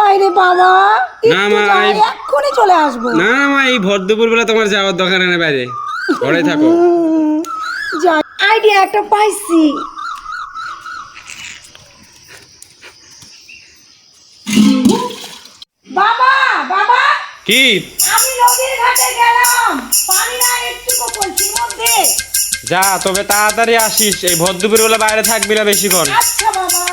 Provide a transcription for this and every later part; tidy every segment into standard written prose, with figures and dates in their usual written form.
বাইরে বাবা, না মা, এক্ষুনি চলে আসবো। না মা, এই ভর দুপুর বেলা তোমার যাওয়ার দরকার নেই, বাইরে ঘরে থাকো। আইডিয়া একটা পাইছি। বাবা বাবা, কি? আমি নদীর ঘাটে গেলাম, পানি না একটুকু কলসির মধ্যে। যা, তবে তাড়াতাড়ি আসিস, এই ভর দুপুর বেলা বাইরে থাকবি না বেশিক্ষণ। আচ্ছা বাবা।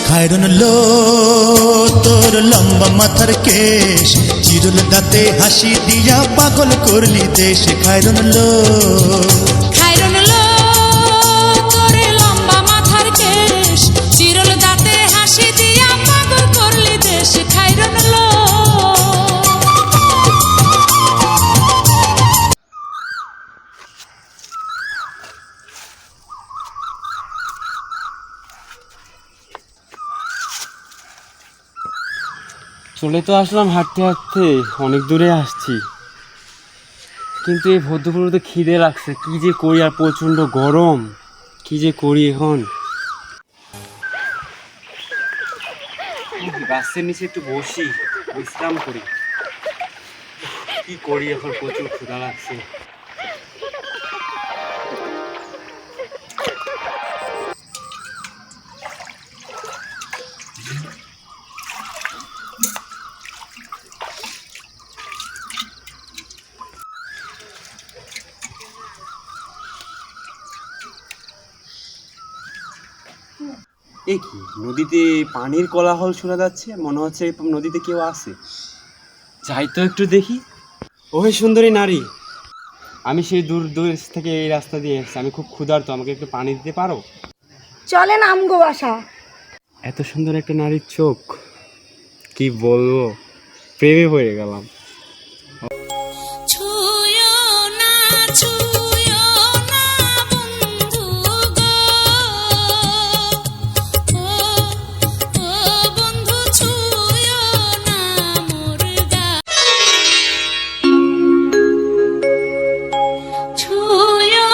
খায়রন লো তোর লম্বা মাথার কেশ, চিরুল দাঁতে হাসি দিয়া পাগল করলি দেশ। খায়রন লো তোর লম্বা মাথার কেশ, চিরুল দাঁতে হাসি দিয়া পাগল করলি দেশ। খায়রন লো চলে তো আসলাম হাঁটতে হাঁটতে, অনেক দূরে আসছি, কিন্তু এই ভর দুপুরে তো খিদে লাগছে। কি যে করি, আর প্রচণ্ড গরম, কি যে করি এখন। গাছের নিচে একটু বসি, বিশ্রাম করি। কি করি এখন, প্রচুর ক্ষুধা লাগছে। এ কি, নদীতে পানির কোলাহল শোনা যাচ্ছে, মনে হচ্ছে নদীতে কেউ আছে। যাই তো একটু দেখি। ওহে সুন্দরী নারী, আমি সেই দূর দূর থেকে এই রাস্তা দিয়ে এসেছি, আমি খুব ক্ষুধার্ত, আমাকে একটু পানি দিতে পারো? চলেন আমগো বাসা। এত সুন্দর একটা নারীর চোখ, কি বলবো, প্রেমে পড়ে গেলাম। ছুঁয়ো না বন্ধু গো, ও বন্ধু ছুঁয়ো না মোর গায়ে। ছুঁয়ো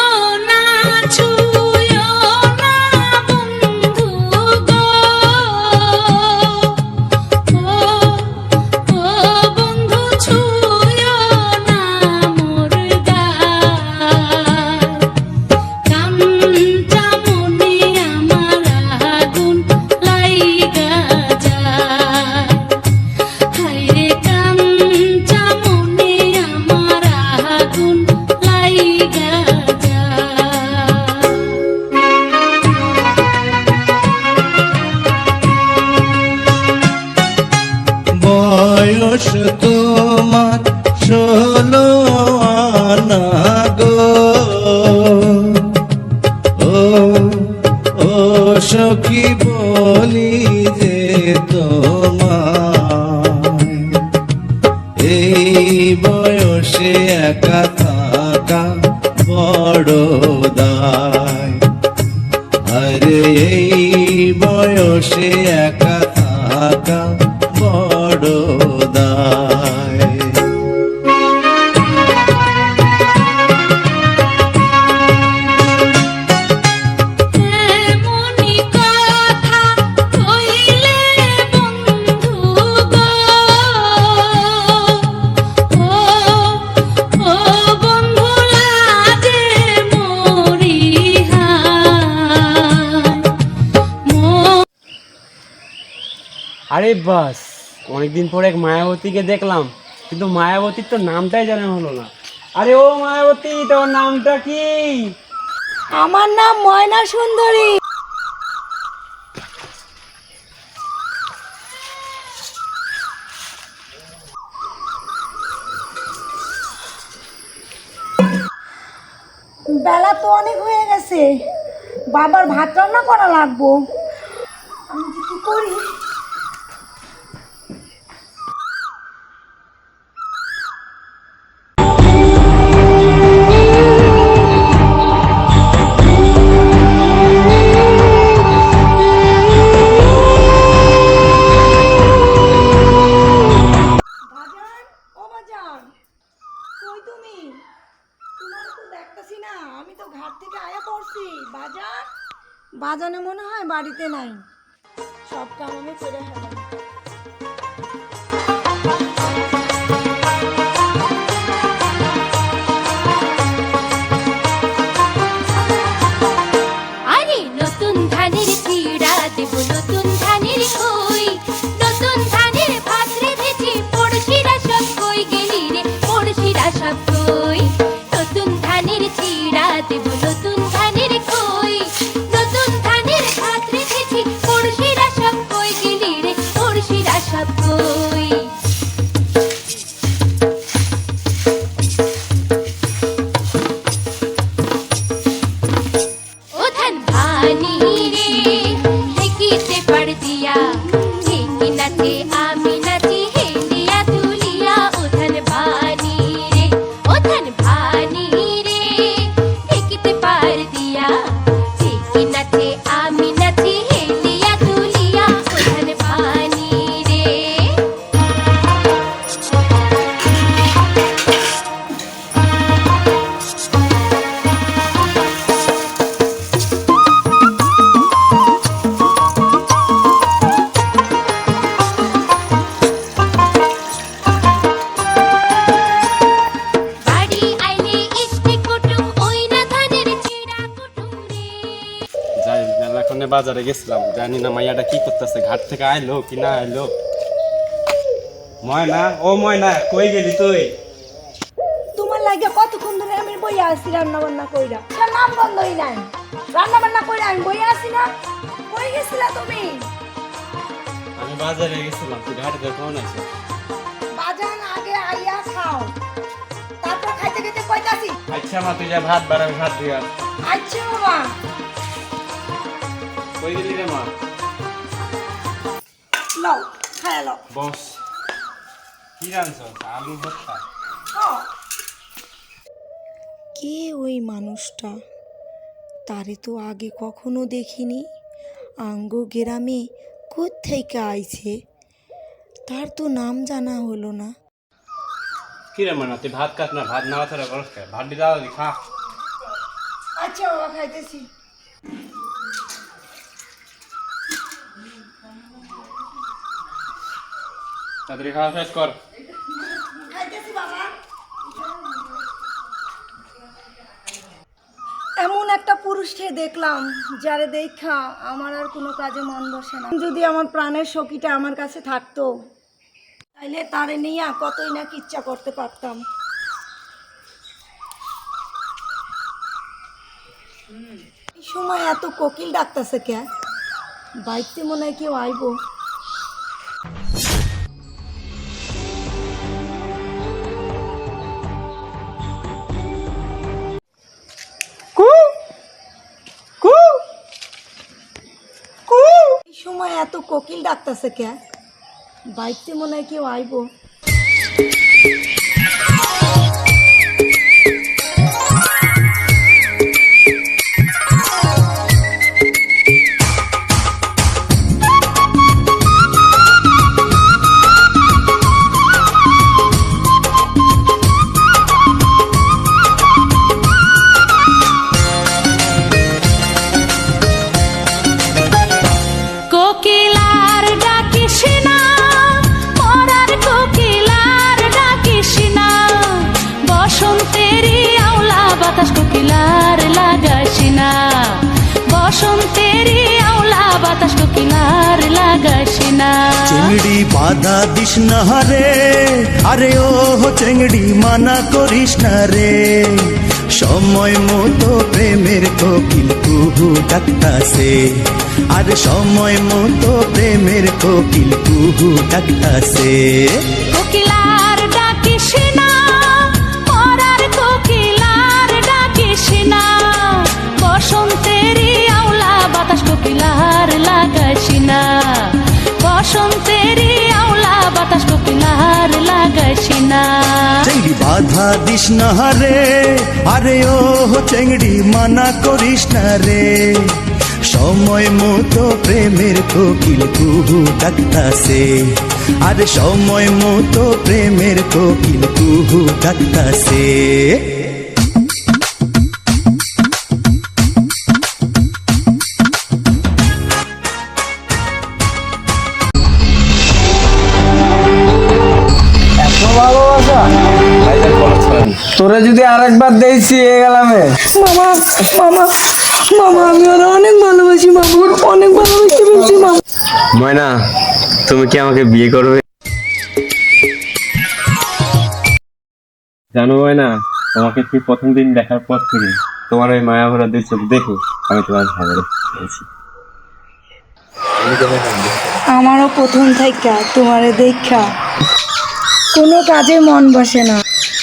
না বন্ধু গো, ও বন্ধু ছুঁয়ো না মোর গায়ে। কামটা মনে আমার আগুন লাইগা যায়, হায়রে কামটা মনে আমার আগুন লাইগা যায়। বয়স তোমার 16 আনা গো, ও সখী বলি যে তোমায়, এই বয়সে একা থাকা বড় দায়। আরে এই বয়সে একা থাকা বড় দায়। এমনি কথা কইলে বন্ধু গো, ও বন্ধু লাজে মরি হায়। আরে বাস, অনেকদিন পরে এক মায়াবতীকে দেখলাম, কিন্তু মায়াবতীর তো নামটাই জানা হলো না। আরে ও মায়াবতী, তোর নামটা কি? আমার নাম ময়না সুন্দরী। বেলা তো অনেক হয়ে গেছে, বাবার ভাত রান্না করা লাগবো। আমি যে কি করি। বাজান, কই তুমি? তোমার তো দেখতাছি না, আমি তো ঘাট থেকে আয়া পড়ছি। বাজান, বাজানে মনে হয় বাড়িতে নাই। সব কাম আমি করে ফেলাম। আরে নতুন ধানের চিড়া দেব নতুন ধানের কই, নতুন ধানের ভাত রেঁধেছি পড়শিরা সব কই গেলি রে, পড়শিরা সব কই। নতুন ধানের চিড়া দেব নতুন ধানের কই, নতুন ধানের ভাত রেঁধেছি পড়শিরা সব কই গেলি রে, পড়শিরা সব কই। ও ধান ভানি রে ঢেকিতে পাড় দিয়া, ঢেকি নাচে আমি নাচি হেলিয়া তুলিয়া। ও ধান ভানি রে, ও ধান ভানি রে ঢেকিতে পাড় দিয়া, ঢেকি নাচে আমি নাচি হেলিয়া তুলিয়া। ও ধান ভানি রে। বাড়ি আইলে ইষ্টি কুটুম ওই না ধানের চিড়া কুটুম রে। যাই মেলাক্ষণে বাজারে গেছিলাম, জানি না মাইয়াটা কি করতেছে, ঘাট থেকে আইলো কি না আইলো। ময়না, ও ময়না, কই গেলি তুই? তোমার লাগে কতক্ষণ ধরে আমি বইয়া আছি রান্না বান্না কইরা। তার নাম বন্ধই নাই। রান্না বান্না কইরা আমি বইয়া আছি না। কই গেছিলা তুমি? আমি বাজারে গেছিলাম, তুই ঘাটে থেকে কখন আইছিস? বাজান আগে আইয়া খাও, তারপর খাইতে খাইতে কইতাছি। আচ্ছা মা, তুই যা ভাত বাড়াবি, ভাত দিয়ে আস। আচ্ছা বাবা। কই গেলি রে মা? লও, খায়া লও। বস, কি রাঁধছ? আলু ভর্তা। কে ওই মানুষটা? তারে তো আগে কখনো দেখিনি। আঙ্গো গ্রামে কোত্থেকে আইছে, তার তো নাম জানা হলো না। কি রে ময়না, তুই ভাত খাস না? ভাত না ছাড়া করস কে? ভাত দিয়ে দাও, খা। আচ্ছা বাবা, খাইতেছি। তাড়াতাড়ি খাওয়া শেষ কর। খাইতেছি বাবা। এমন একটা পুরুষকে দেখলাম যারে দেখা আমার আর কোনো কাজে মন বসে না। যদি আমার প্রাণের সখীটা আমার কাছে থাকতো, তাইলে তারে নিয়ে কতই না ইচ্ছা করতে পারতাম। এই সময় এত কোকিল ডাকতেছে কে? বাইকতে মনে হয় কেউ আইবো। এই সময় এত কোকিল ডাকতেছে কে? বাইকতে মনে হয় কেউ আইবো। কোকিলার ডাকিস না, মরার কোকিলার ডাকিস না, বসন্তেরই আওলা বাতাস কোকিলার লাগাস না, বসন্তেরই আওলা বাতাস কোকিলার লাগাস না। চেংড়ি বাধা দিস না রে, আরে ও চেংড়ি মানা করিস না রে। সময় মতো প্রেমের কোকিল কুহু ডাকতাছে, আর সময় মতো প্রেমের কোকিল কুহু ডাকতাছে। কোকিলার ডাকিস না, মরার কোকিলার ডাকিস না, বসন্তেরই আওলা বাতাস কোকিলার লাগাস না, বসন্তেরই আওলা বাতাস কোকিলার লাগাস না। চেংড়ি বাধা দিস না রে, আরে ও চেংড়ি মানা করিস না রে। সময় মতো প্রেমের কোকিল কুহু ডাকতাছে, আরে সময় মতো প্রেমের কোকিল কুহু ডাকতাছে। এত ভালোবাসা ভাইজান কলার ছড়ানি। তোরে যদি আরেকবার দেখছি এ গেলামে। মামা মামা মামা আমি ওরা অনেক ভালোবাসি মামা, অনেক ভালোবাসি বলছি মামা। ময়না, তুমি কি আমাকে বিয়ে করবে? জানো ময়না, তোমাকে ঠিক প্রথম দিন দেখার পর থেকে তোমার ওই মায়া ভরা দুই চোখ দেখে আমি তোমার ভালোবেসেছি। আমারও প্রথম থেকে তোমারে দেখা কোনো কাজে মন বসে না,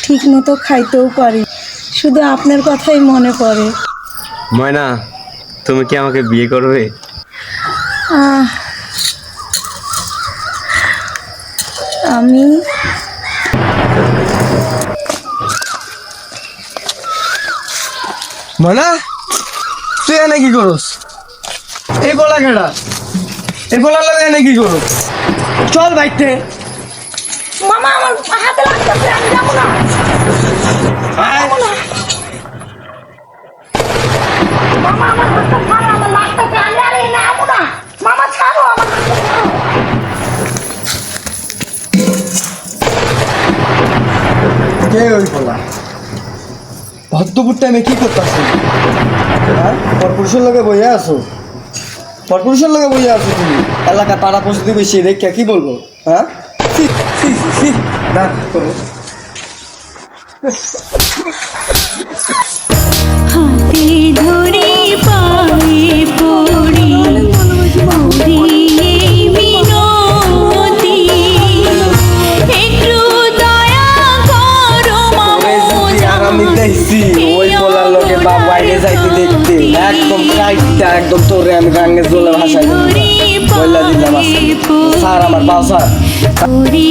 ঠিক মতো খাইতেও পারি, শুধু আপনার কথাই মনে পড়ে। ময়না, তুমি কি আমাকে বিয়ে করবে? আমি মনা, তুই এনে কি করস? এই বলা কেডা? এই বলা লাগে এনে কি করস? চল বাইতে। মামা আমার হাতে লাগতেছে, আমি যাবো না। যাবো না। মামা আমার হাতটা ছাড়ো, আমার লাগতেছে, আমি আর এই যাবো না। মামা ছাড়ো আমার হাতটা ছাড়ো। কে ওই বলা? ভদ্রপুর টাইমে কি করতেছি? হ্যাঁ, পরপুরুষের লগে বইয়া আছো, পরপুরুষের লগে বইয়া আছো তুমি। এলাকা পাড়া পৌঁছতে বেশি দেখে কি বলবো? হ্যাঁ, না করো। হাতে ধরে পায়ে পড়ি করি এই মিনতি, একটু দয়া করো মামা। আমি দেখছি ওই বলার লোকে বাপ বাইরে যাইতে দেখতে একদম কাইটটা একদম তোরে আমি গাঙ্গে জলে ভাসাই বললা দিলাম আছে। স্যার আমার পাও স্যার,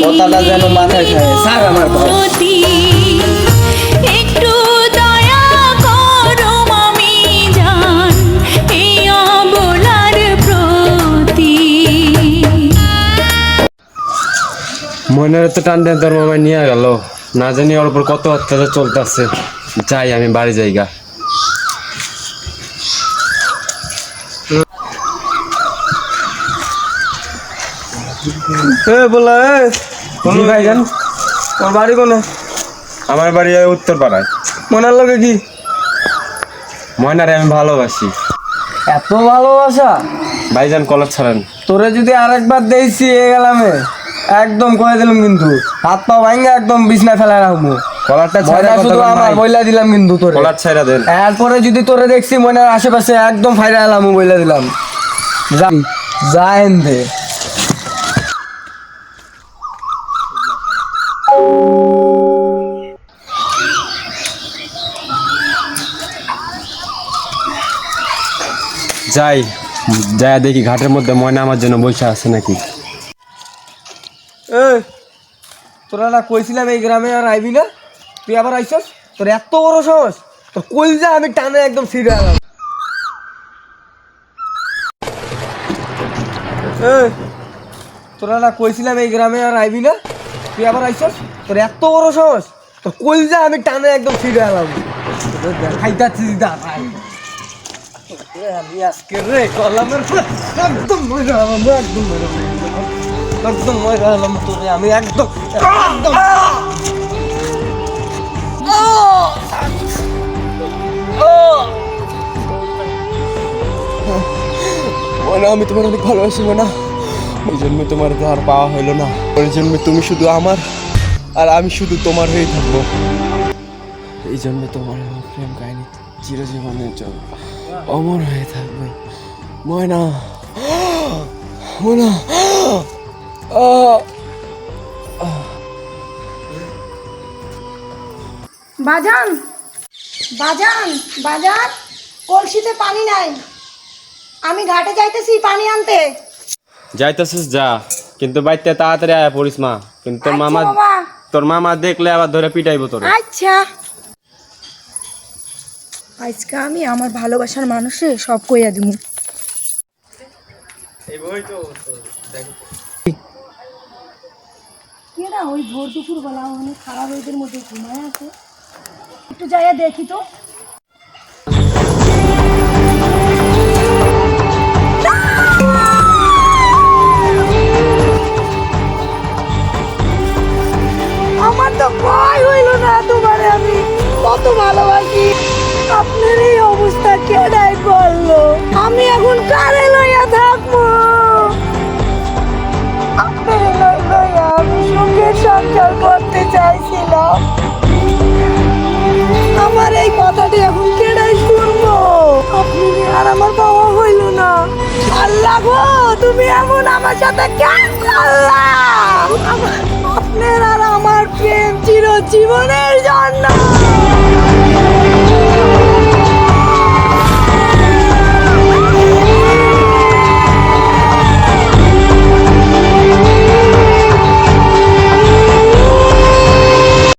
কথাটা যেন মাথায় থাকে। স্যার আমার পাও। একটু দয়া করো মামি জান এই অবলার প্রতি। ময়নার তো টান টান তোর মামায় নিয়ে গেল, না জানি ওর উপর কত অত্যাচার চলতেছে। যাই, আমি বাড়ি যাইগা। বলা জি ভাইজান, তোর বাড়ি কোনে? আমার বাড়ি উত্তর পাড়ায়। মনার লোকে কি? ময়নারে আমি ভালোবাসি। এত ভালোবাসা ভাইজান কলার ছাড়েন। তোরে যদি আরেকবার দেখছি এ গেলামে একদম কয়ে দিলাম, কিন্তু হাত পা ভাঙ্গে একদম বিছনায় ফেলা রাখবো। কলারটা ময়না ছাইরা শুধু আমার বইলা দিলাম কিন্তু তোরে। কলার ছাইরা দেন। এরপরে যদি তোরে দেখছি ময়নার আশেপাশে একদম ফাইরা এলাম বইলা দিলাম। যাইন দে। যাই, যাই দেখি ঘাটের মধ্যে ময়না আমার জন্য বসে আছে নাকি। তোরা না কইছিলাম এই গ্রামে আর আইবি না, তুই আবার আইসস? তোর এত বড় সাহস! তোর কইলজা আমি টানে একদম ছিঁড়ে এলাম। তোরা না কইছিলাম এই গ্রামে আর আইবি না, তুই আবার আইসস? তোর এত বড় সাহস! তোর কইলজা আমি টানে একদম ছিঁড়ে এলাম। খাইতাছি দাঁড়াই আমি আজকে রে কলামের একদম মজা এলাম, একদম মজা একদম মজা এলাম তোরে আমি একদম একদম। মনে আমি তোমার অনেক ভালোবাসি মনে, ওই জন্য তোমার আর পাওয়া হইলো না। ওই জন্য তুমি শুধু আমার আর আমি শুধু তোমার হয়েই থাকবো। এই জন্য তোমার আমার প্রেম কাহিনী চিরজীবনের জন্য অমর হয়ে থাকবে ময়না। ময়না বাজান বাজান বাজান, কলসিতে পানি নাই, আমি ঘাটে যাইতেছি পানি আনতে। যাইতেছিস যা, কিন্তু বাইতে তাড়াতাড়ি আয়া পড়িস মা, কিন্তু তোর মামা আচ্ছা বাবা। তোর মামা দেখলে আবার ধরে পিটাইবো তোর। আচ্ছা, আজকে আমি আমার ভালোবাসার মানুষে সব কইয়া দিব। না ওই ভোর দুপুর বেলা অনেক খারাপ রোদের মধ্যে ঘুমায় আছে, একটু যাইয়া দেখি তো। আমার তো ভয় হইল না, তোমারে আমি কত ভালোবাসি, আপনার এই অবস্থা কেডাই করলো? আমি এখন কারে লইয়া থাকবো? আপনার লইয়া আমি সুখের সংসার করতে চাইছিলাম, আমার এই কথাটি এখন কেডাই শুনবো? আপনি আর আমার বাবা হইল না। আল্লাহ গো, তুমি এমন আমার সাথে কেন করলা? আপনার আর আমার প্রেম চিরজীবনের জন্য